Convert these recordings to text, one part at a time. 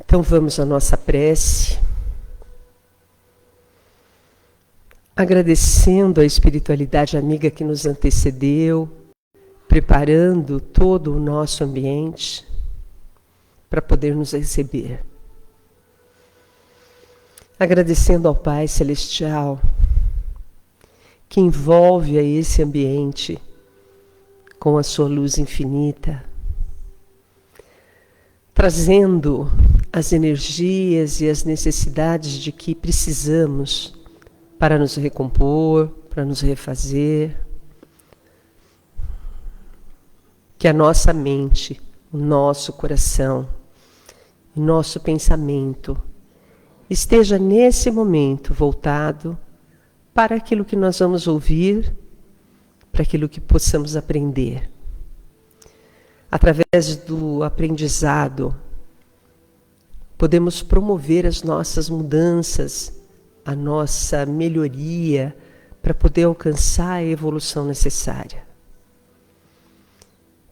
Então vamos à nossa prece, agradecendo a espiritualidade amiga que nos antecedeu, preparando todo o nosso ambiente para poder nos receber. Agradecendo ao Pai Celestial que envolve a esse ambiente com a sua luz infinita, trazendo as energias e as necessidades de que precisamos para nos recompor, para nos refazer. Que a nossa mente, o nosso coração, o nosso pensamento esteja nesse momento voltado para aquilo que nós vamos ouvir, para aquilo que possamos aprender. Através do aprendizado, podemos promover as nossas mudanças, a nossa melhoria, para poder alcançar a evolução necessária.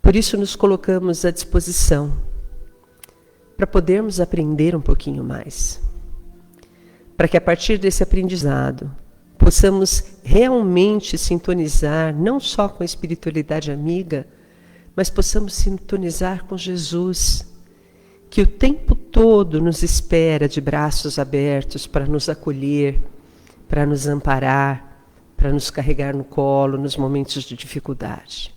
Por isso nos colocamos à disposição, para podermos aprender um pouquinho mais. Para que a partir desse aprendizado, possamos realmente sintonizar, não só com a espiritualidade amiga, mas possamos sintonizar com Jesus, que o tempo todo nos espera de braços abertos para nos acolher, para nos amparar, para nos carregar no colo nos momentos de dificuldade.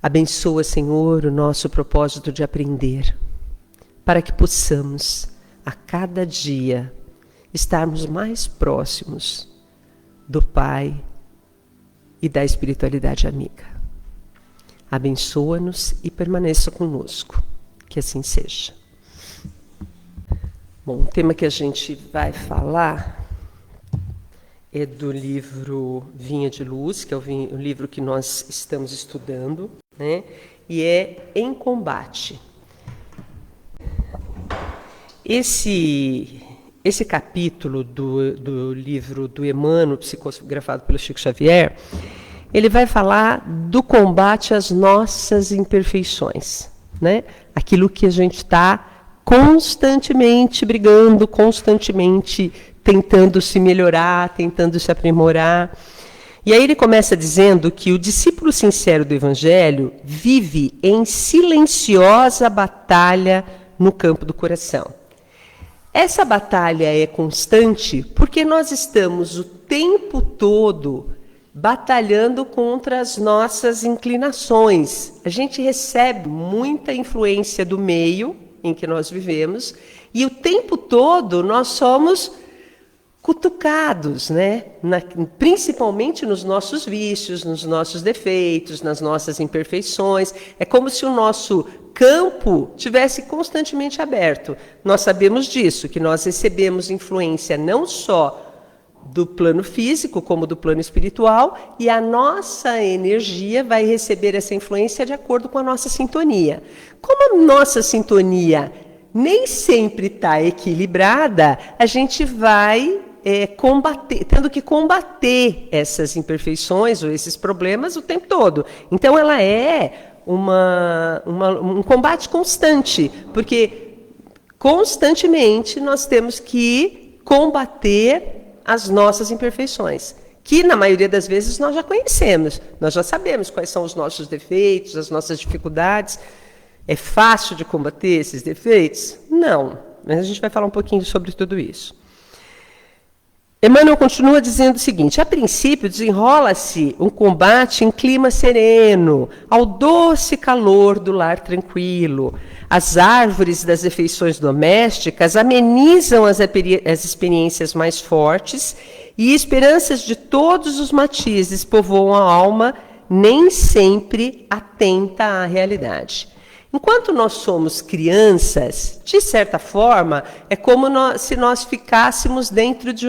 Abençoa, Senhor, o nosso propósito de aprender, para que possamos, a cada dia, estarmos mais próximos do Pai e da espiritualidade amiga. Abençoa-nos e permaneça conosco. Que assim seja. Bom, o tema que a gente vai falar é do livro Vinha de Luz, que é o livro que nós estamos estudando, né? E é Em Combate. Esse capítulo do livro do Emmanuel, psicografado pelo Chico Xavier, ele vai falar do combate às nossas imperfeições, né? Aquilo que a gente está constantemente brigando, constantemente tentando se melhorar, tentando se aprimorar. E aí ele começa dizendo que o discípulo sincero do Evangelho vive em silenciosa batalha no campo do coração. Essa batalha é constante porque nós estamos o tempo todo batalhando contra as nossas inclinações. A gente recebe muita influência do meio em que nós vivemos e o tempo todo nós somos cutucados, né? Principalmente nos nossos vícios, nos nossos defeitos, nas nossas imperfeições. É como se o nosso campo tivesse constantemente aberto. Nós sabemos disso, que nós recebemos influência não só do plano físico, como do plano espiritual, e a nossa energia vai receber essa influência de acordo com a nossa sintonia. Como a nossa sintonia nem sempre está equilibrada, a gente vai tendo que combater essas imperfeições ou esses problemas o tempo todo. Então ela é um combate constante, porque constantemente nós temos que combater as nossas imperfeições, que na maioria das vezes nós já conhecemos, nós já sabemos quais são os nossos defeitos, as nossas dificuldades. É fácil de combater esses defeitos? Não, mas a gente vai falar um pouquinho sobre tudo isso. Emmanuel continua dizendo o seguinte: a princípio desenrola-se um combate em clima sereno, ao doce calor do lar tranquilo. As árvores das refeições domésticas amenizam as experiências mais fortes e esperanças de todos os matizes povoam a alma, nem sempre atenta à realidade. Enquanto nós somos crianças, de certa forma, é como se nós ficássemos dentro de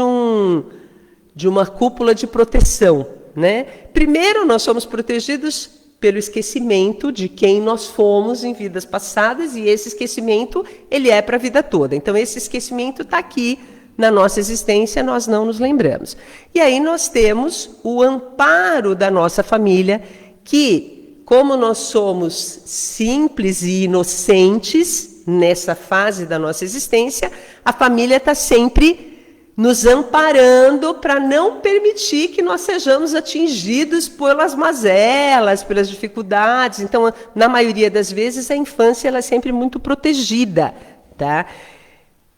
uma cúpula de proteção, né? Primeiro, nós somos protegidos pelo esquecimento de quem nós fomos em vidas passadas, e esse esquecimento ele é para a vida toda. Então, esse esquecimento está aqui na nossa existência, nós não nos lembramos. E aí nós temos o amparo da nossa família, que, como nós somos simples e inocentes, nessa fase da nossa existência, a família está sempre nos amparando para não permitir que nós sejamos atingidos pelas mazelas, pelas dificuldades. Então, na maioria das vezes, a infância ela é sempre muito protegida, tá?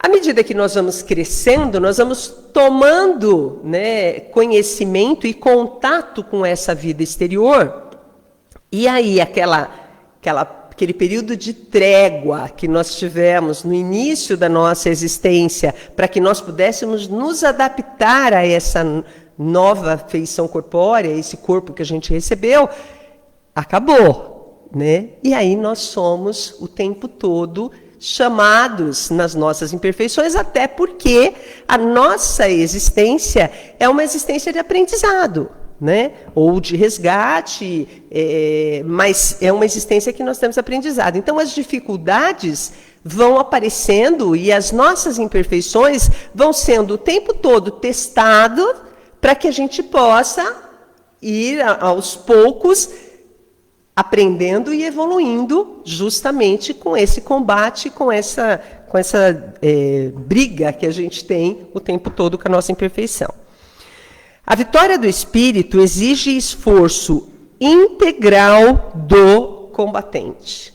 À medida que nós vamos crescendo, nós vamos tomando, né, conhecimento e contato com essa vida exterior, e aí aquele período de trégua que nós tivemos no início da nossa existência, para que nós pudéssemos nos adaptar a essa nova feição corpórea, esse corpo que a gente recebeu, acabou, né? E aí nós somos o tempo todo chamados nas nossas imperfeições, até porque a nossa existência é uma existência de aprendizado, né? Ou de resgate, mas é uma existência que nós temos aprendizado. Então, as dificuldades vão aparecendo e as nossas imperfeições vão sendo o tempo todo testadas para que a gente possa ir, aos poucos, aprendendo e evoluindo justamente com esse combate, com essa briga que a gente tem o tempo todo com a nossa imperfeição. A vitória do espírito exige esforço integral do combatente.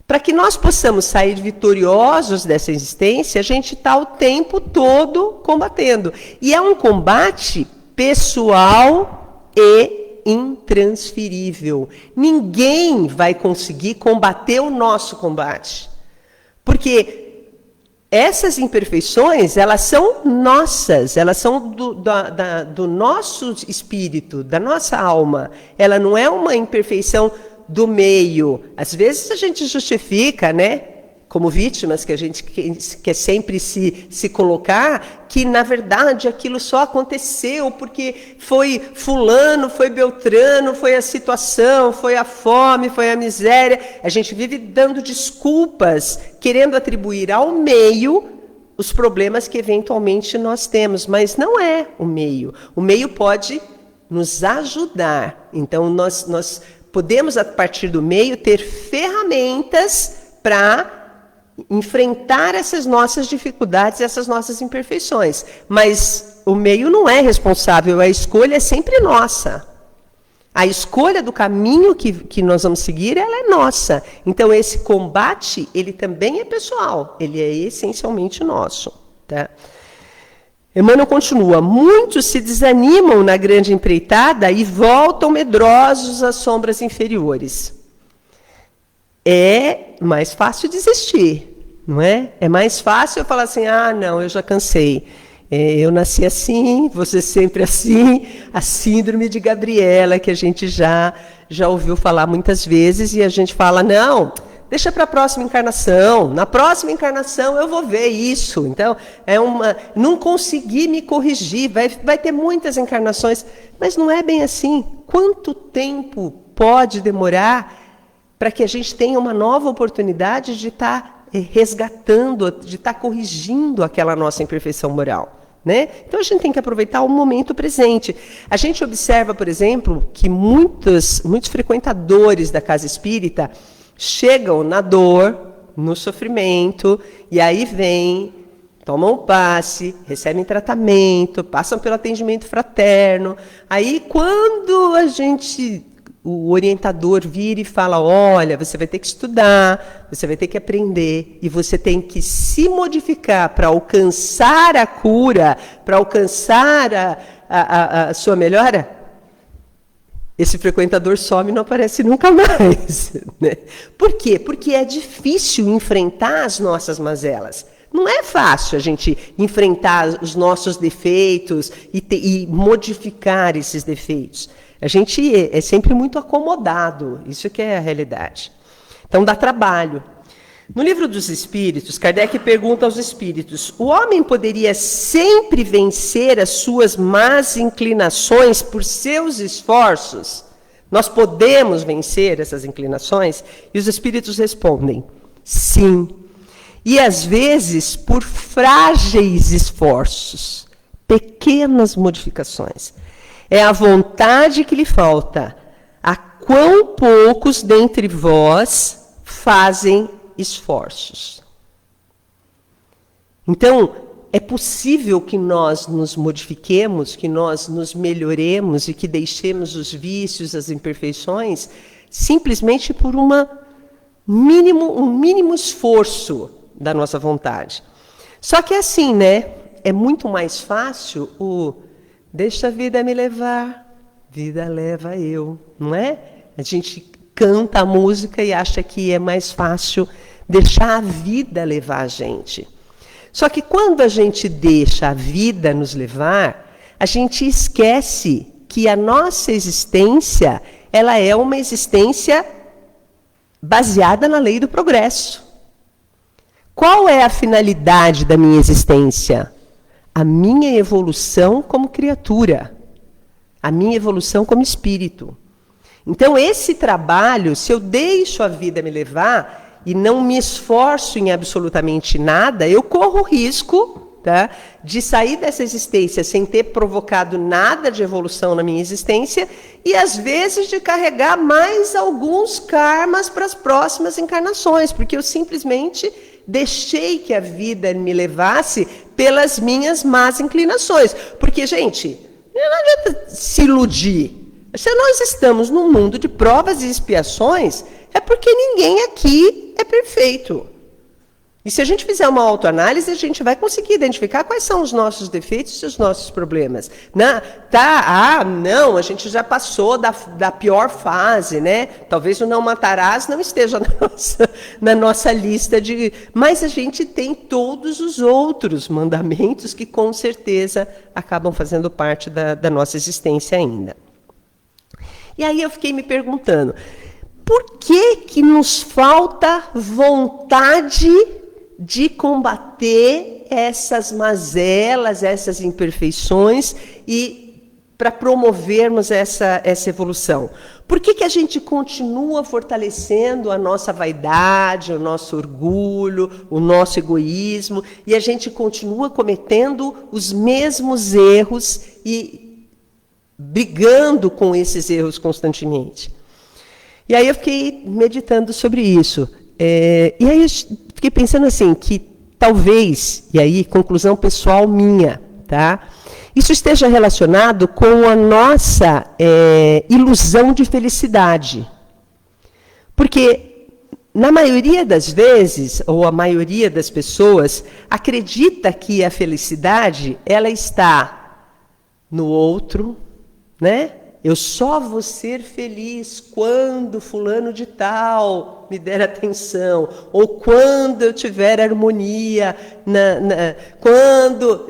Para que nós possamos sair vitoriosos dessa existência, a gente está o tempo todo combatendo. E é um combate pessoal e intransferível. Ninguém vai conseguir combater o nosso combate. Porque essas imperfeições, elas são nossas, elas são do nosso espírito, da nossa alma. Ela não é uma imperfeição do meio. Às vezes a gente justifica, né, como vítimas, que a gente quer sempre se colocar, que na verdade aquilo só aconteceu porque foi fulano, foi beltrano, foi a situação, foi a fome, foi a miséria. A gente vive dando desculpas, querendo atribuir ao meio os problemas que eventualmente nós temos, mas não é o meio. O meio pode nos ajudar. Então nós podemos, a partir do meio, ter ferramentas para enfrentar essas nossas dificuldades, essas nossas imperfeições. Mas o meio não é responsável, a escolha é sempre nossa. A escolha do caminho que nós vamos seguir, ela é nossa. Então, esse combate, ele também é pessoal, ele é essencialmente nosso. Tá? Emmanuel continua: muitos se desanimam na grande empreitada e voltam medrosos às sombras inferiores. É mais fácil desistir, não é? É mais fácil eu falar assim, não, eu já cansei. Eu nasci assim, você sempre assim, a síndrome de Gabriela, que a gente já ouviu falar muitas vezes, e a gente fala, não, deixa para a próxima encarnação, na próxima encarnação eu vou ver isso. Então, não consegui me corrigir, vai ter muitas encarnações, mas não é bem assim. Quanto tempo pode demorar para que a gente tenha uma nova oportunidade de estar resgatando, de estar corrigindo aquela nossa imperfeição moral, né? Então, a gente tem que aproveitar o momento presente. A gente observa, por exemplo, que muitos frequentadores da casa espírita chegam na dor, no sofrimento, e aí vêm, tomam passe, recebem tratamento, passam pelo atendimento fraterno. Aí, quando o orientador vira e fala, olha, você vai ter que estudar, você vai ter que aprender, e você tem que se modificar para alcançar a cura, para alcançar a sua melhora, esse frequentador some e não aparece nunca mais. Né? Por quê? Porque é difícil enfrentar as nossas mazelas. Não é fácil a gente enfrentar os nossos defeitos e modificar esses defeitos. A gente é sempre muito acomodado, isso que é a realidade. Então dá trabalho. No Livro dos Espíritos, Kardec pergunta aos espíritos, o homem poderia sempre vencer as suas más inclinações por seus esforços? Nós podemos vencer essas inclinações? E os espíritos respondem, sim. E às vezes por frágeis esforços, pequenas modificações. É a vontade que lhe falta. A quão poucos dentre vós fazem esforços. Então, é possível que nós nos modifiquemos, que nós nos melhoremos e que deixemos os vícios, as imperfeições, simplesmente por um mínimo esforço da nossa vontade. Só que é assim, né? É muito mais fácil o deixa a vida me levar, vida leva eu, não é? A gente canta a música e acha que é mais fácil deixar a vida levar a gente. Só que quando a gente deixa a vida nos levar, a gente esquece que a nossa existência, ela é uma existência baseada na lei do progresso. Qual é a finalidade da minha existência? A minha evolução como criatura, a minha evolução como espírito. Então, esse trabalho, se eu deixo a vida me levar e não me esforço em absolutamente nada, eu corro o risco, tá, de sair dessa existência sem ter provocado nada de evolução na minha existência e, às vezes, de carregar mais alguns karmas para as próximas encarnações, porque eu simplesmente deixei que a vida me levasse pelas minhas más inclinações. Porque, gente, não adianta se iludir. Se nós estamos num mundo de provas e expiações, é porque ninguém aqui é perfeito. E se a gente fizer uma autoanálise, a gente vai conseguir identificar quais são os nossos defeitos e os nossos problemas. Não, a gente já passou da pior fase, né? Talvez o não matarás não esteja na nossa lista de... Mas a gente tem todos os outros mandamentos que, com certeza, acabam fazendo parte da nossa existência ainda. E aí eu fiquei me perguntando, por que nos falta vontade de combater essas mazelas, essas imperfeições e para promovermos essa evolução? Por que a gente continua fortalecendo a nossa vaidade, o nosso orgulho, o nosso egoísmo, e a gente continua cometendo os mesmos erros e brigando com esses erros constantemente? E aí eu fiquei meditando sobre isso. E aí eu fiquei pensando assim, que talvez, e aí conclusão pessoal minha, tá? Isso esteja relacionado com a nossa ilusão de felicidade. Porque, na maioria das vezes, ou a maioria das pessoas, acredita que a felicidade, ela está no outro, né? Eu só vou ser feliz quando fulano de tal me der atenção, ou quando eu tiver harmonia, quando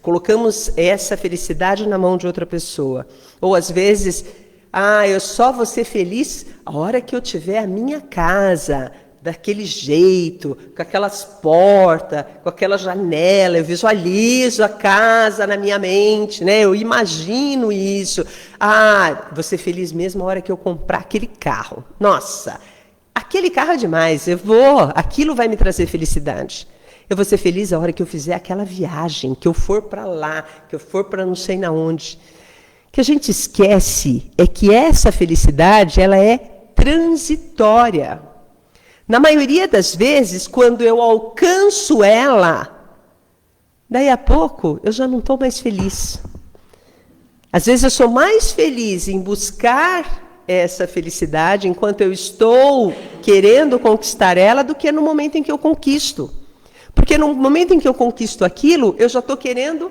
colocamos essa felicidade na mão de outra pessoa. Ou às vezes, eu só vou ser feliz a hora que eu tiver a minha casa, daquele jeito, com aquelas portas, com aquela janela, eu visualizo a casa na minha mente, né? Eu imagino isso. Vou ser feliz mesmo a hora que eu comprar aquele carro. Nossa, aquele carro é demais, aquilo vai me trazer felicidade. Eu vou ser feliz a hora que eu fizer aquela viagem, que eu for para lá, que eu for para não sei na onde. O que a gente esquece é que essa felicidade, ela é transitória. Na maioria das vezes, quando eu alcanço ela, daí a pouco eu já não estou mais feliz. Às vezes eu sou mais feliz em buscar essa felicidade enquanto eu estou querendo conquistar ela do que no momento em que eu conquisto. Porque no momento em que eu conquisto aquilo, eu já estou querendo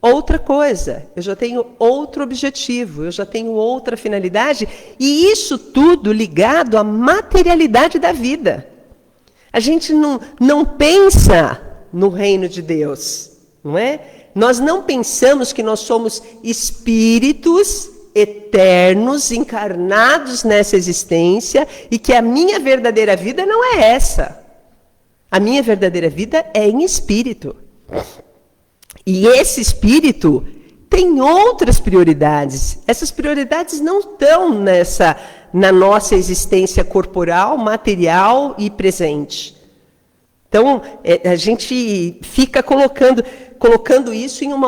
outra coisa, eu já tenho outro objetivo, eu já tenho outra finalidade, e isso tudo ligado à materialidade da vida. A gente não pensa no reino de Deus, não é? Nós não pensamos que nós somos espíritos eternos, encarnados nessa existência, e que a minha verdadeira vida não é essa. A minha verdadeira vida é em espírito. E esse espírito tem outras prioridades. Essas prioridades não estão na nossa existência corporal, material e presente. Então, a gente fica colocando isso em um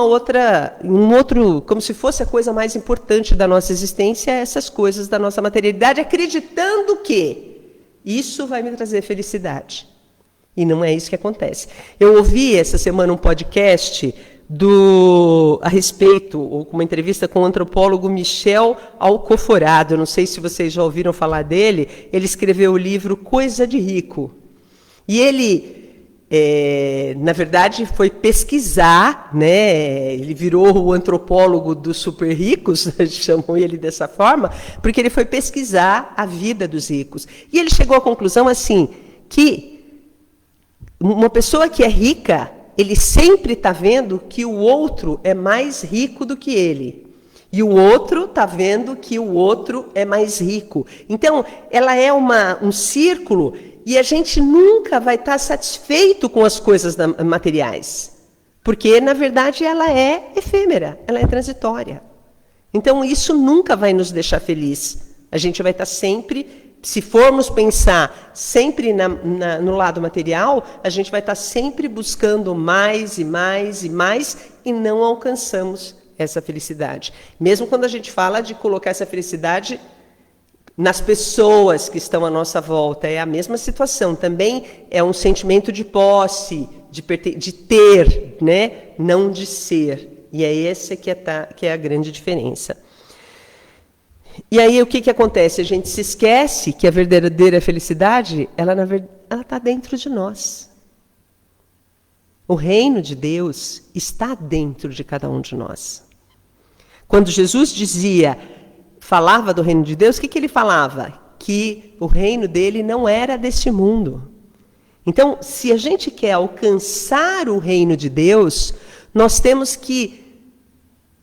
outro, como se fosse a coisa mais importante da nossa existência, essas coisas da nossa materialidade, acreditando que isso vai me trazer felicidade. E não é isso que acontece. Eu ouvi essa semana um podcast a respeito, ou uma entrevista com o antropólogo Michel Alcoforado. Eu não sei se vocês já ouviram falar dele. Ele escreveu o livro Coisa de Rico. E ele, na verdade, foi pesquisar, né? Ele virou o antropólogo dos super ricos, chamam ele dessa forma, porque ele foi pesquisar a vida dos ricos. E ele chegou à conclusão assim, que uma pessoa que é rica, ele sempre está vendo que o outro é mais rico do que ele. E o outro está vendo que o outro é mais rico. Então, ela é um círculo e a gente nunca vai estar satisfeito com as coisas materiais. Porque, na verdade, ela é efêmera, ela é transitória. Então, isso nunca vai nos deixar felizes. A gente vai estar sempre... Se formos pensar sempre no lado material, a gente vai estar sempre buscando mais e mais e mais e não alcançamos essa felicidade. Mesmo quando a gente fala de colocar essa felicidade nas pessoas que estão à nossa volta, é a mesma situação. Também é um sentimento de posse, de ter, né? Não de ser. E é essa que é a grande diferença. E aí o que acontece? A gente se esquece que a verdadeira felicidade, ela está dentro de nós. O reino de Deus está dentro de cada um de nós. Quando Jesus falava do reino de Deus, o que ele falava? Que o reino dele não era deste mundo. Então, se a gente quer alcançar o reino de Deus, nós temos que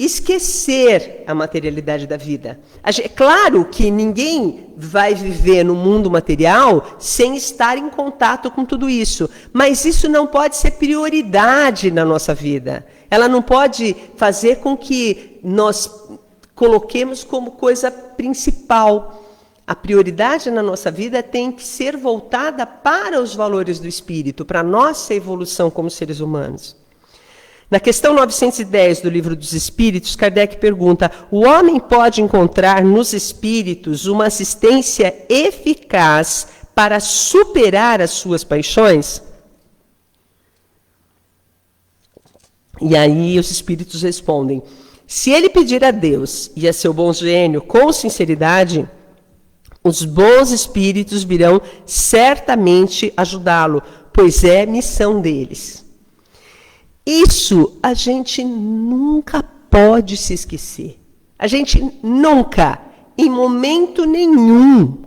esquecer a materialidade da vida. É claro que ninguém vai viver no mundo material sem estar em contato com tudo isso, mas isso não pode ser prioridade na nossa vida. Ela não pode fazer com que nós coloquemos como coisa principal. A prioridade na nossa vida tem que ser voltada para os valores do espírito, para a nossa evolução como seres humanos. Na questão 910 do Livro dos Espíritos, Kardec pergunta: o homem pode encontrar nos espíritos uma assistência eficaz para superar as suas paixões? E aí os espíritos respondem: se ele pedir a Deus e a seu bom gênio com sinceridade, os bons espíritos virão certamente ajudá-lo, pois é missão deles. Isso a gente nunca pode se esquecer. A gente nunca, em momento nenhum,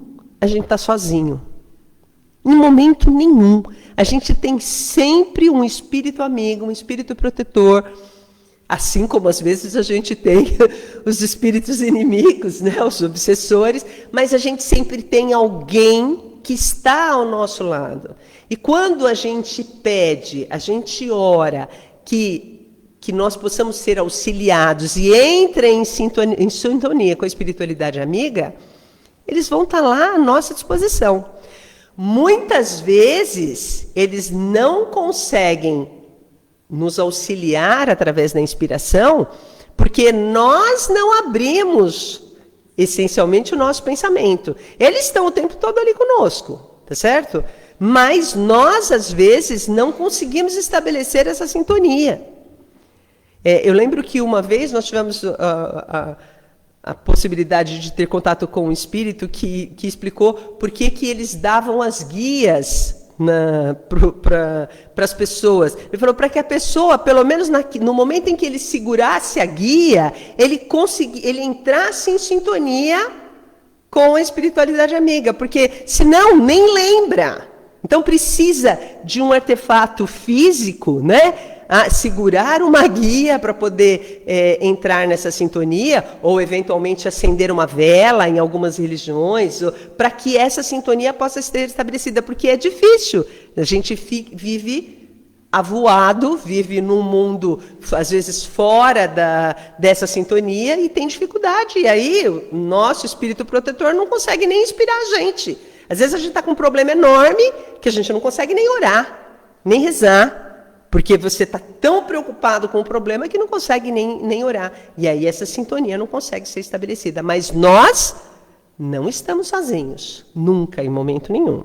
a gente está sozinho. Em momento nenhum. A gente tem sempre um espírito amigo, um espírito protetor. Assim como às vezes a gente tem os espíritos inimigos, né, os obsessores, mas a gente sempre tem alguém que está ao nosso lado. E quando a gente pede, a gente ora que nós possamos ser auxiliados e entrem em sintonia com a espiritualidade amiga, eles vão estar lá à nossa disposição. Muitas vezes, eles não conseguem nos auxiliar através da inspiração, porque nós não abrimos essencialmente o nosso pensamento. Eles estão o tempo todo ali conosco, tá certo? Mas nós, às vezes, não conseguimos estabelecer essa sintonia. Eu lembro que uma vez nós tivemos a possibilidade de ter contato com um espírito que explicou por que eles davam as guias para as pessoas. Ele falou para que a pessoa, pelo menos no momento em que ele segurasse a guia, ele entrasse em sintonia com a espiritualidade amiga, porque senão nem lembra. Então precisa de um artefato físico, né? Segurar uma guia para poder entrar nessa sintonia, ou eventualmente acender uma vela em algumas religiões, para que essa sintonia possa ser estabelecida, porque é difícil. A gente vive avoado, vive num mundo, às vezes, fora dessa sintonia e tem dificuldade. E aí o nosso espírito protetor não consegue nem inspirar a gente. Às vezes a gente está com um problema enorme que a gente não consegue nem orar, nem rezar, porque você está tão preocupado com o problema que não consegue nem orar. E aí essa sintonia não consegue ser estabelecida. Mas nós não estamos sozinhos, nunca, em momento nenhum.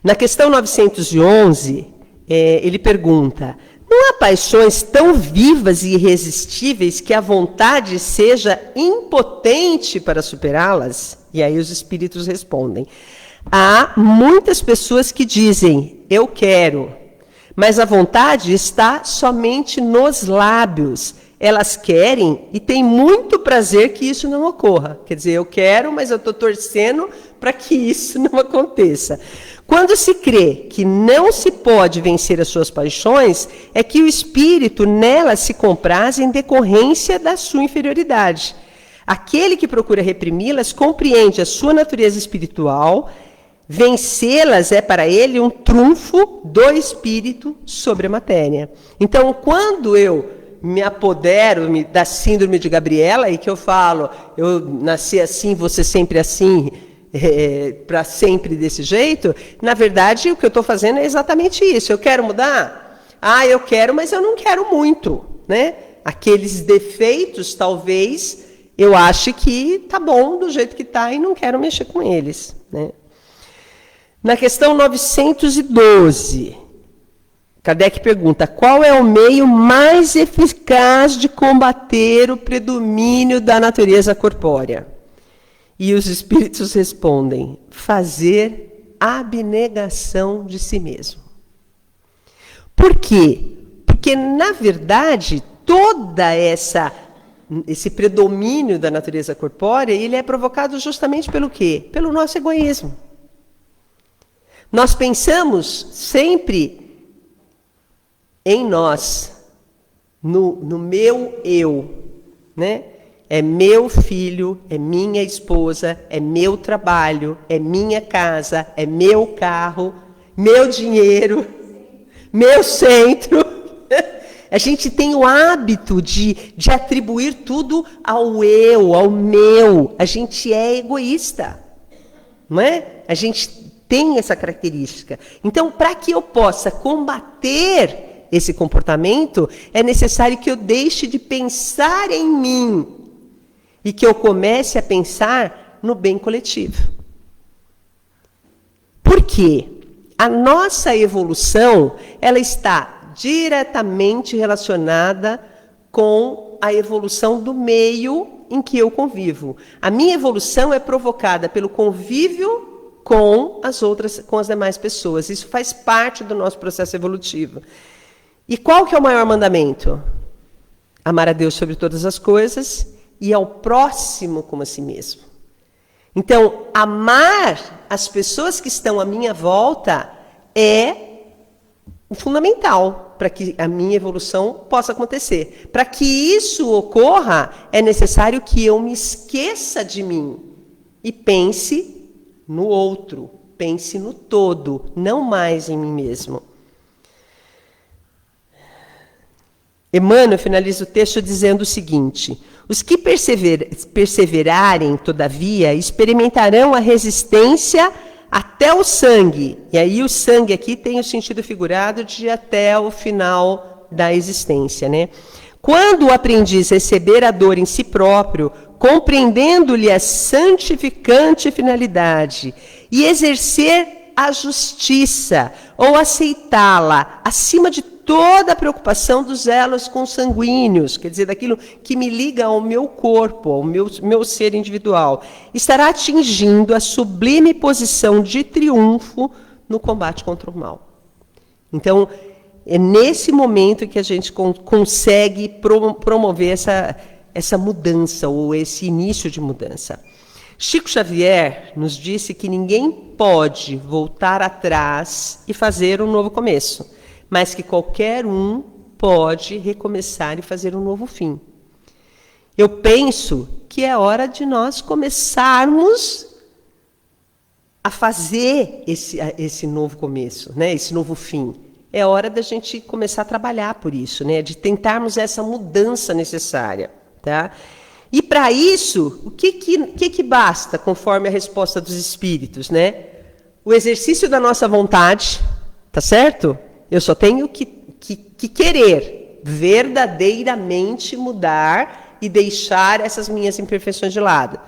Na questão 911, ele pergunta: não há paixões tão vivas e irresistíveis que a vontade seja impotente para superá-las? E aí os espíritos respondem: há muitas pessoas que dizem, eu quero, mas a vontade está somente nos lábios. Elas querem e têm muito prazer que isso não ocorra. Quer dizer, eu quero, mas eu estou torcendo para que isso não aconteça. Quando se crê que não se pode vencer as suas paixões, é que o espírito nelas se compraz em decorrência da sua inferioridade. Aquele que procura reprimi-las compreende a sua natureza espiritual. Vencê-las é para ele um trunfo do espírito sobre a matéria. Então, quando eu me apodero da síndrome de Gabriela e que eu falo, eu nasci assim, vou ser sempre assim, para sempre desse jeito, na verdade o que eu estou fazendo é exatamente isso. Eu quero mudar? Eu quero, mas eu não quero muito, né? Aqueles defeitos, talvez, eu ache que tá bom do jeito que tá e não quero mexer com eles, né? Na questão 912, Kardec pergunta: qual é o meio mais eficaz de combater o predomínio da natureza corpórea? E os espíritos respondem: fazer abnegação de si mesmo. Por quê? Porque, na verdade, toda esse predomínio da natureza corpórea, ele é provocado justamente pelo quê? Pelo nosso egoísmo. Nós pensamos sempre em nós, no meu eu, né? É meu filho, é minha esposa, é meu trabalho, é minha casa, é meu carro, meu dinheiro, meu centro. A gente tem o hábito de atribuir tudo ao eu, ao meu. A gente é egoísta, não é? A gente tem essa característica. Então, para que eu possa combater esse comportamento, é necessário que eu deixe de pensar em mim e que eu comece a pensar no bem coletivo. Por quê? A nossa evolução, ela está diretamente relacionada com a evolução do meio em que eu convivo. A minha evolução é provocada pelo convívio com as demais pessoas. Isso faz parte do nosso processo evolutivo. E qual que é o maior mandamento? Amar a Deus sobre todas as coisas e ao próximo como a si mesmo. Então, amar as pessoas que estão à minha volta é o fundamental para que a minha evolução possa acontecer. Para que isso ocorra, é necessário que eu me esqueça de mim e pense no outro, pense no todo, não mais em mim mesmo. Emmanuel finaliza o texto dizendo o seguinte: os que perseverarem, todavia, experimentarão a resistência até o sangue. E aí o sangue aqui tem o sentido figurado de até o final da existência, né? Quando o aprendiz receber a dor em si próprio, compreendendo-lhe a santificante finalidade, e exercer a justiça, ou aceitá-la, acima de toda a preocupação dos elos consanguíneos, quer dizer, daquilo que me liga ao meu corpo, ao meu ser individual, estará atingindo a sublime posição de triunfo no combate contra o mal. Então, é nesse momento que a gente consegue promover essa mudança, ou esse início de mudança. Chico Xavier nos disse que ninguém pode voltar atrás e fazer um novo começo, mas que qualquer um pode recomeçar e fazer um novo fim. Eu penso que é hora de nós começarmos a fazer esse novo começo, né? Esse novo fim. É hora da gente começar a trabalhar por isso, né? De tentarmos essa mudança necessária, tá? E para isso, o que basta, conforme a resposta dos espíritos, né? O exercício da nossa vontade, tá certo? Eu só tenho que querer verdadeiramente mudar e deixar essas minhas imperfeições de lado.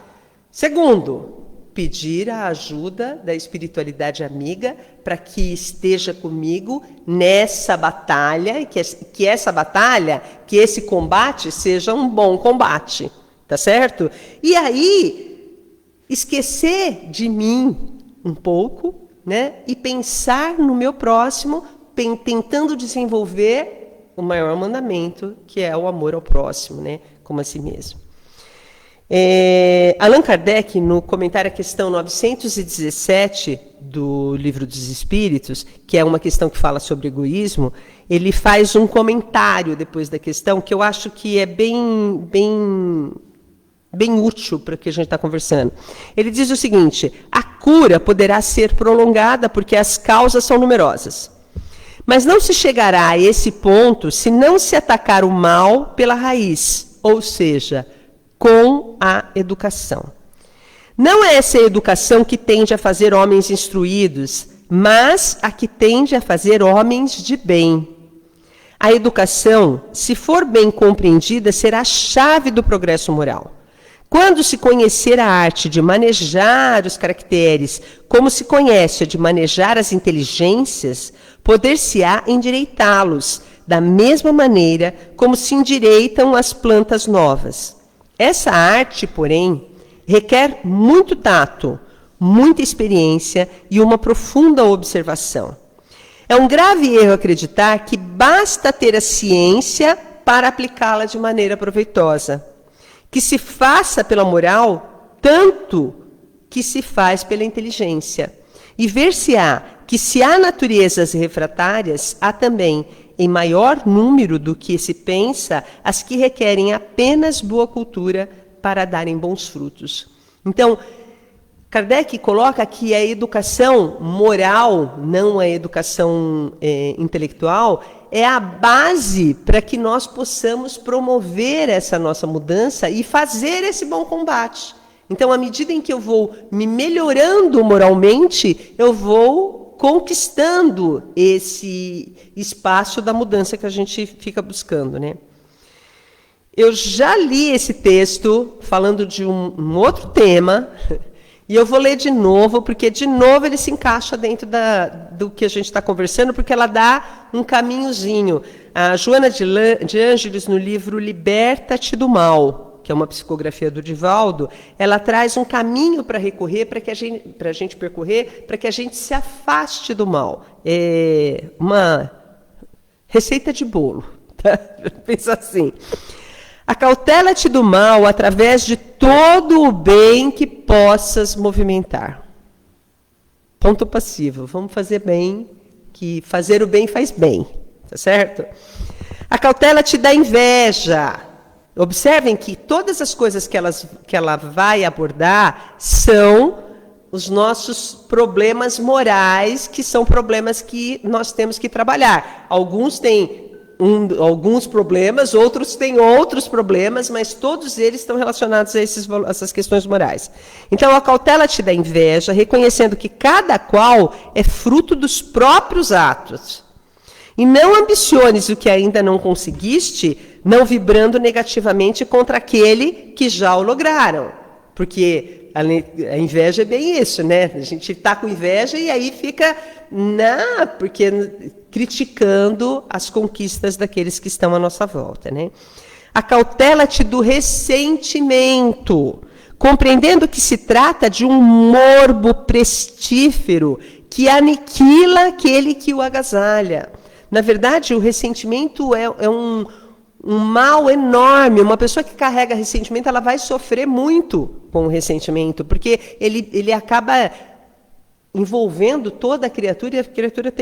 Segundo, pedir a ajuda da espiritualidade amiga para que esteja comigo nessa batalha, que essa batalha, que esse combate seja um bom combate, tá certo? E aí, esquecer de mim um pouco, né? E pensar no meu próximo, tentando desenvolver o maior mandamento, que é o amor ao próximo, né? Como a si mesmo. Allan Kardec, no comentário à questão 917 do Livro dos Espíritos, que é uma questão que fala sobre egoísmo, ele faz um comentário depois da questão que eu acho que é bem útil para o que a gente está conversando. Ele diz o seguinte: a cura poderá ser prolongada porque as causas são numerosas. Mas não se chegará a esse ponto se não se atacar o mal pela raiz, ou seja, com a educação. Não é essa educação que tende a fazer homens instruídos, mas a que tende a fazer homens de bem. A educação, se for bem compreendida, será a chave do progresso moral. Quando se conhecer a arte de manejar os caracteres, como se conhece a de manejar as inteligências, poder-se-á endireitá-los, da mesma maneira como se endireitam as plantas novas. Essa arte, porém, requer muito tato, muita experiência e uma profunda observação. É um grave erro acreditar que basta ter a ciência para aplicá-la de maneira proveitosa. Que se faça pela moral tanto que se faz pela inteligência. E ver-se-á que se há naturezas refratárias, há também, em maior número do que se pensa, as que requerem apenas boa cultura para darem bons frutos. Então, Kardec coloca que a educação moral, não a educação intelectual, é a base para que nós possamos promover essa nossa mudança e fazer esse bom combate. Então, à medida em que eu vou me melhorando moralmente, eu vou conquistando esse espaço da mudança que a gente fica buscando, né? Eu já li esse texto falando de um outro tema, e eu vou ler de novo, porque de novo ele se encaixa dentro do que a gente está conversando, porque ela dá um caminhozinho. A Joana de Ângeles, no livro Liberta-te do Mal, que é uma psicografia do Divaldo, ela traz um caminho para recorrer, para a gente percorrer, para que a gente se afaste do mal. É uma receita de bolo. Tá? Pensa assim. Acautela-te do mal através de todo o bem que possas movimentar. Ponto passivo. Vamos fazer bem, que fazer o bem faz bem. Tá certo? Acautela-te da inveja. Observem que todas as coisas que ela vai abordar são os nossos problemas morais, que são problemas que nós temos que trabalhar. Alguns têm alguns problemas, outros têm outros problemas, mas todos eles estão relacionados a essas questões morais. Então, acautela-te da inveja, reconhecendo que cada qual é fruto dos próprios atos. E não ambiciones o que ainda não conseguiste, não vibrando negativamente contra aquele que já o lograram. Porque a inveja é bem isso, né? A gente está com inveja e aí fica criticando as conquistas daqueles que estão à nossa volta, né? Acautela-te do ressentimento, compreendendo que se trata de um morbo pestífero que aniquila aquele que o agasalha. Na verdade, o ressentimento é um mal enorme. Uma pessoa que carrega ressentimento, ela vai sofrer muito com o ressentimento, porque ele acaba envolvendo toda a criatura, e a criatura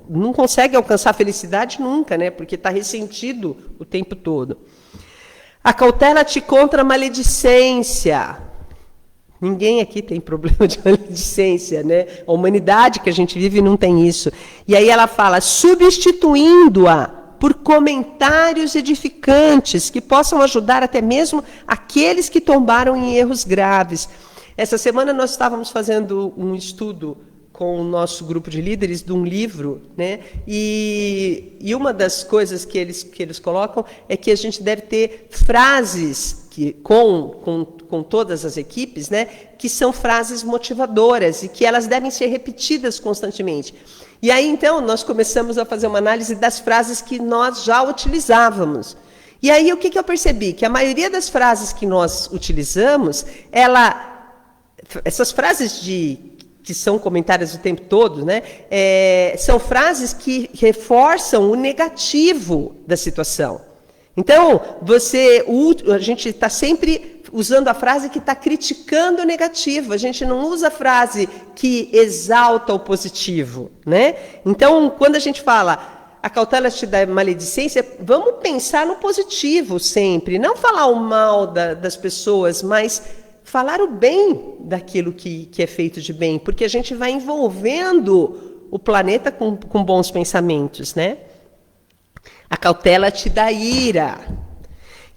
não consegue alcançar a felicidade nunca, né? Porque está ressentido o tempo todo. Acautela-te contra a maledicência. Ninguém aqui tem problema de maledicência, né? A humanidade que a gente vive não tem isso. E aí ela fala, substituindo-a por comentários edificantes que possam ajudar até mesmo aqueles que tombaram em erros graves. Essa semana nós estávamos fazendo um estudo com o nosso grupo de líderes de um livro, né? E uma das coisas que eles colocam é que a gente deve ter frases com com todas as equipes, né, que são frases motivadoras e que elas devem ser repetidas constantemente. E aí, então, nós começamos a fazer uma análise das frases que nós já utilizávamos. E aí, o que eu percebi? Que a maioria das frases que nós utilizamos, essas frases que são comentárias o tempo todo, né, são frases que reforçam o negativo da situação. Então, a gente está sempre usando a frase que está criticando o negativo. A gente não usa a frase que exalta o positivo, né? Então, quando a gente fala a cautela te dá maledicência, vamos pensar no positivo sempre. Não falar o mal das pessoas, mas falar o bem daquilo que é feito de bem. Porque a gente vai envolvendo o planeta com bons pensamentos, né? A cautela te dá ira,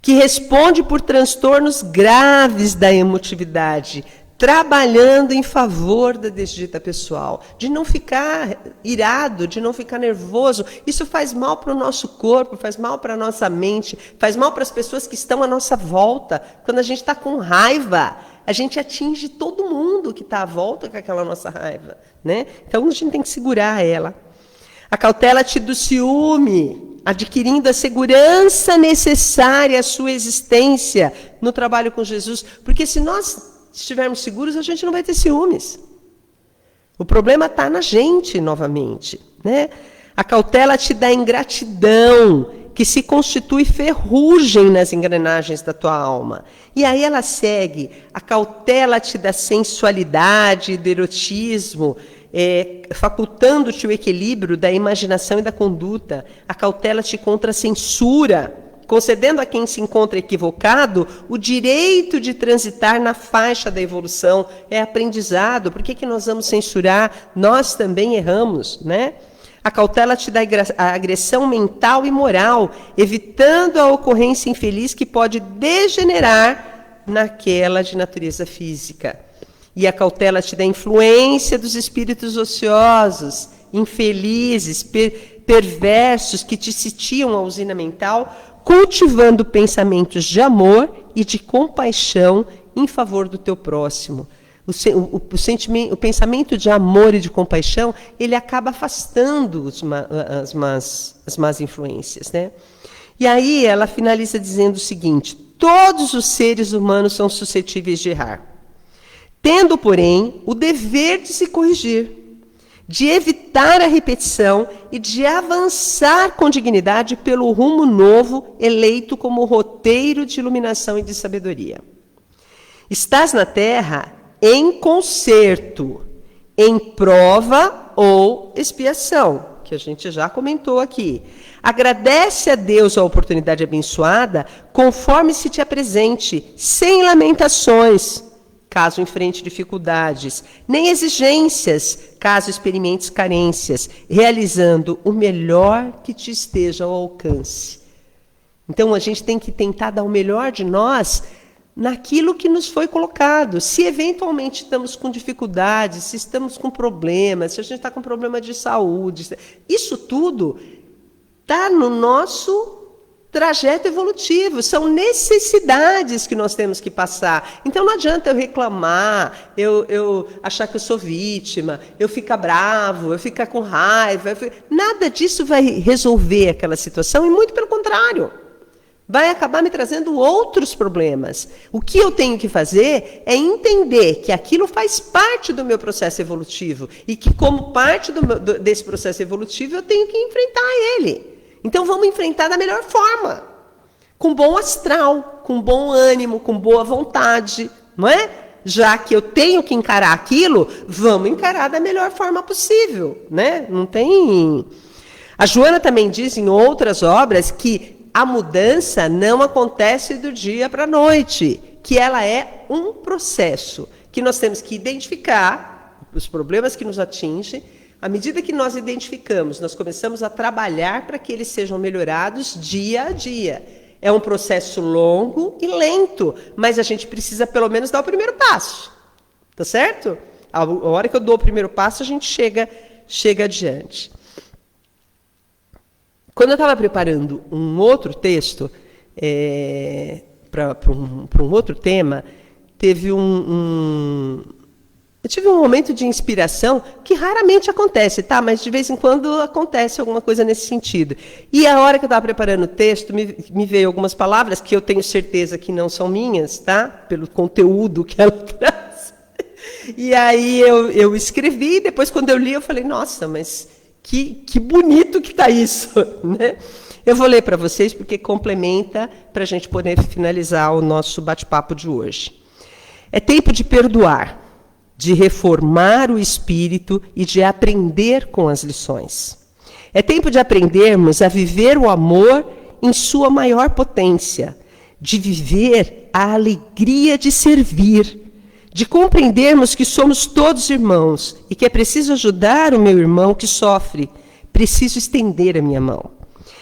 que responde por transtornos graves da emotividade, trabalhando em favor da desdita pessoal, de não ficar irado, de não ficar nervoso. Isso faz mal para o nosso corpo, faz mal para a nossa mente, faz mal para as pessoas que estão à nossa volta. Quando a gente está com raiva, a gente atinge todo mundo que está à volta com aquela nossa raiva, né? Então a gente tem que segurar ela. A cautela te do ciúme, adquirindo a segurança necessária à sua existência no trabalho com Jesus. Porque se nós estivermos seguros, a gente não vai ter ciúmes. O problema está na gente, novamente, né? A cautela te dá ingratidão, que se constitui ferrugem nas engrenagens da tua alma. E aí ela segue. A cautela te dá sensualidade, do erotismo, facultando-te o equilíbrio da imaginação e da conduta. A cautela te contra a censura, concedendo a quem se encontra equivocado o direito de transitar na faixa da evolução. É aprendizado. Por que nós vamos censurar? Nós também erramos, né? A cautela te dá a agressão mental e moral, evitando a ocorrência infeliz que pode degenerar naquela de natureza física. E a cautela te dá a influência dos espíritos ociosos, infelizes, perversos, que te sitiam a usina mental, cultivando pensamentos de amor e de compaixão em favor do teu próximo. O pensamento de amor e de compaixão, ele acaba afastando as más influências, né? E aí ela finaliza dizendo o seguinte: todos os seres humanos são suscetíveis de errar, tendo, porém, o dever de se corrigir, de evitar a repetição e de avançar com dignidade pelo rumo novo eleito como roteiro de iluminação e de sabedoria. Estás na Terra em concerto, em prova ou expiação, que a gente já comentou aqui. Agradece a Deus a oportunidade abençoada, conforme se te apresente, sem lamentações, caso enfrente dificuldades, nem exigências, caso experimentes carências, realizando o melhor que te esteja ao alcance. Então, a gente tem que tentar dar o melhor de nós naquilo que nos foi colocado. Se eventualmente estamos com dificuldades, se estamos com problemas, se a gente está com problema de saúde, isso tudo está no nosso trajeto evolutivo, são necessidades que nós temos que passar. Então não adianta eu reclamar, eu achar que eu sou vítima, eu ficar bravo, eu ficar com raiva. Nada disso vai resolver aquela situação, e muito pelo contrário. Vai acabar me trazendo outros problemas. O que eu tenho que fazer é entender que aquilo faz parte do meu processo evolutivo e que, como parte desse processo evolutivo, eu tenho que enfrentar ele. Então, vamos enfrentar da melhor forma, com bom astral, com bom ânimo, com boa vontade, não é? Já que eu tenho que encarar aquilo, vamos encarar da melhor forma possível, né? Não tem... A Joana também diz em outras obras que a mudança não acontece do dia para a noite, que ela é um processo, que nós temos que identificar os problemas que nos atingem. À medida que nós identificamos, nós começamos a trabalhar para que eles sejam melhorados dia a dia. É um processo longo e lento, mas a gente precisa pelo menos dar o primeiro passo. Tá certo? A hora que eu dou o primeiro passo, a gente chega adiante. Quando eu estava preparando um outro texto para um outro tema, eu tive um momento de inspiração que raramente acontece, tá? Mas de vez em quando acontece alguma coisa nesse sentido. E a hora que eu estava preparando o texto, me veio algumas palavras que eu tenho certeza que não são minhas, tá? Pelo conteúdo que ela traz. E aí eu escrevi, e depois quando eu li, eu falei, nossa, mas que bonito que está isso, né? Eu vou ler para vocês, porque complementa para a gente poder finalizar o nosso bate-papo de hoje. É tempo de perdoar, de reformar o espírito e de aprender com as lições. É tempo de aprendermos a viver o amor em sua maior potência, de viver a alegria de servir, de compreendermos que somos todos irmãos e que é preciso ajudar o meu irmão que sofre, preciso estender a minha mão.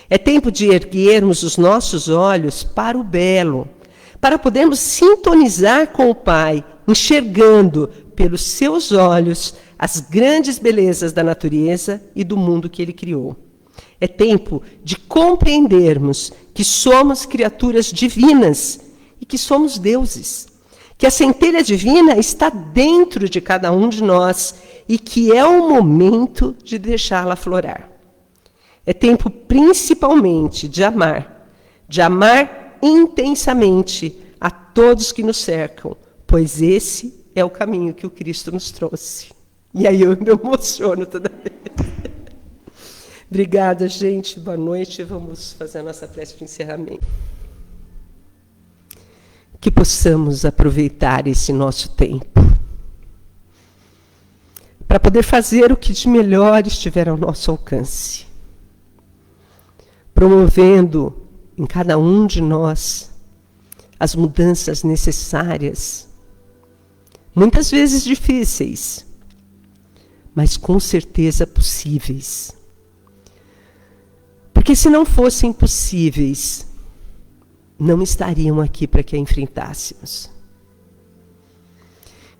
É tempo de erguermos os nossos olhos para o belo, para podermos sintonizar com o Pai, enxergando pelos seus olhos as grandes belezas da natureza e do mundo que Ele criou. É tempo de compreendermos que somos criaturas divinas e que somos deuses, que a centelha divina está dentro de cada um de nós e que é o momento de deixá-la aflorar. É tempo principalmente de amar intensamente a todos que nos cercam, pois esse é o caminho que o Cristo nos trouxe. E aí eu me emociono toda vez. Obrigada, gente. Boa noite. Vamos fazer a nossa prece de encerramento. Que possamos aproveitar esse nosso tempo para poder fazer o que de melhor estiver ao nosso alcance, promovendo em cada um de nós as mudanças necessárias, muitas vezes difíceis, mas com certeza possíveis. Porque se não fossem possíveis, não estariam aqui para que a enfrentássemos.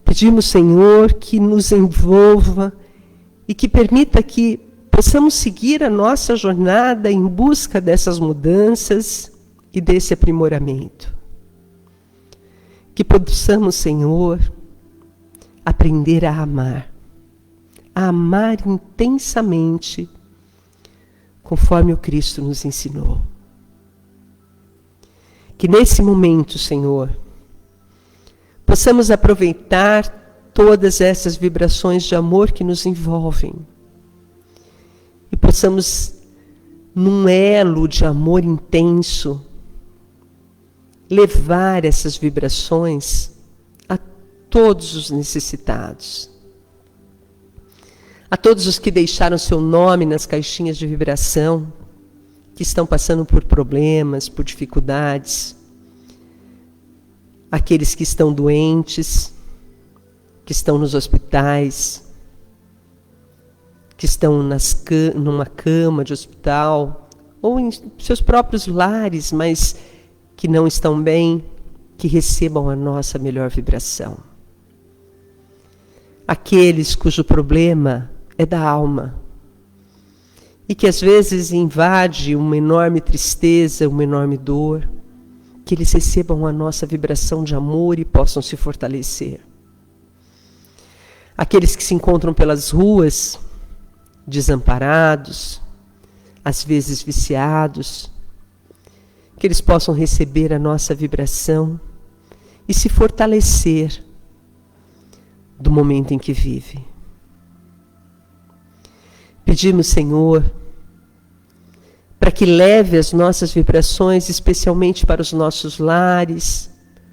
Pedimos, Senhor, que nos envolva e que permita que possamos seguir a nossa jornada em busca dessas mudanças e desse aprimoramento. Que possamos, Senhor, aprender a amar intensamente, conforme o Cristo nos ensinou. Que nesse momento, Senhor, possamos aproveitar todas essas vibrações de amor que nos envolvem e possamos, num elo de amor intenso, levar essas vibrações a todos os necessitados, a todos os que deixaram seu nome nas caixinhas de vibração, que estão passando por problemas, por dificuldades, aqueles que estão doentes, que estão nos hospitais, que estão numa cama de hospital, ou em seus próprios lares, mas que não estão bem, que recebam a nossa melhor vibração. Aqueles cujo problema é da alma, e que às vezes invade uma enorme tristeza, uma enorme dor, que eles recebam a nossa vibração de amor e possam se fortalecer. Aqueles que se encontram pelas ruas, desamparados, às vezes viciados, que eles possam receber a nossa vibração e se fortalecer do momento em que vive. Pedimos, Senhor, para que leve as nossas vibrações, especialmente para os nossos lares,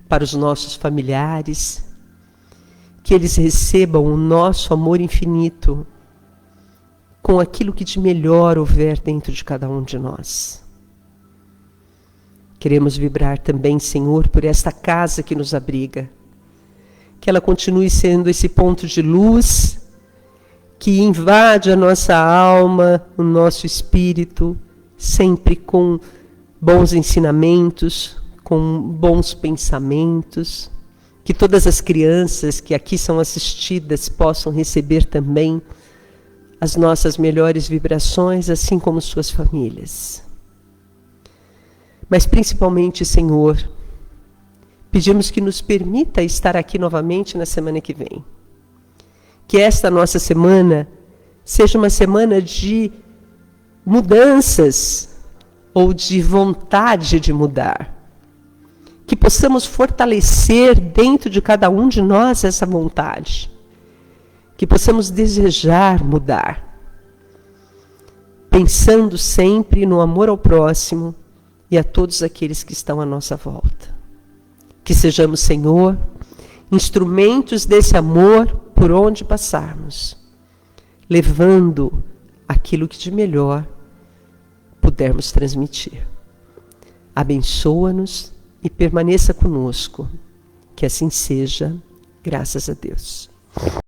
para os nossos familiares, que eles recebam o nosso amor infinito com aquilo que de melhor houver dentro de cada um de nós. Queremos vibrar também, Senhor, por esta casa que nos abriga, que ela continue sendo esse ponto de luz que invade a nossa alma, o nosso espírito, sempre com bons ensinamentos, com bons pensamentos, que todas as crianças que aqui são assistidas possam receber também as nossas melhores vibrações, assim como suas famílias. Mas principalmente, Senhor, Pedimos que nos permita estar aqui novamente na semana que vem. Que esta nossa semana seja uma semana de mudanças ou de vontade de mudar. Que possamos fortalecer dentro de cada um de nós essa vontade. Que possamos desejar mudar. Pensando sempre no amor ao próximo e a todos aqueles que estão à nossa volta. Que sejamos, Senhor, instrumentos desse amor por onde passarmos, levando aquilo que de melhor pudermos transmitir. Abençoa-nos e permaneça conosco. Que assim seja, graças a Deus.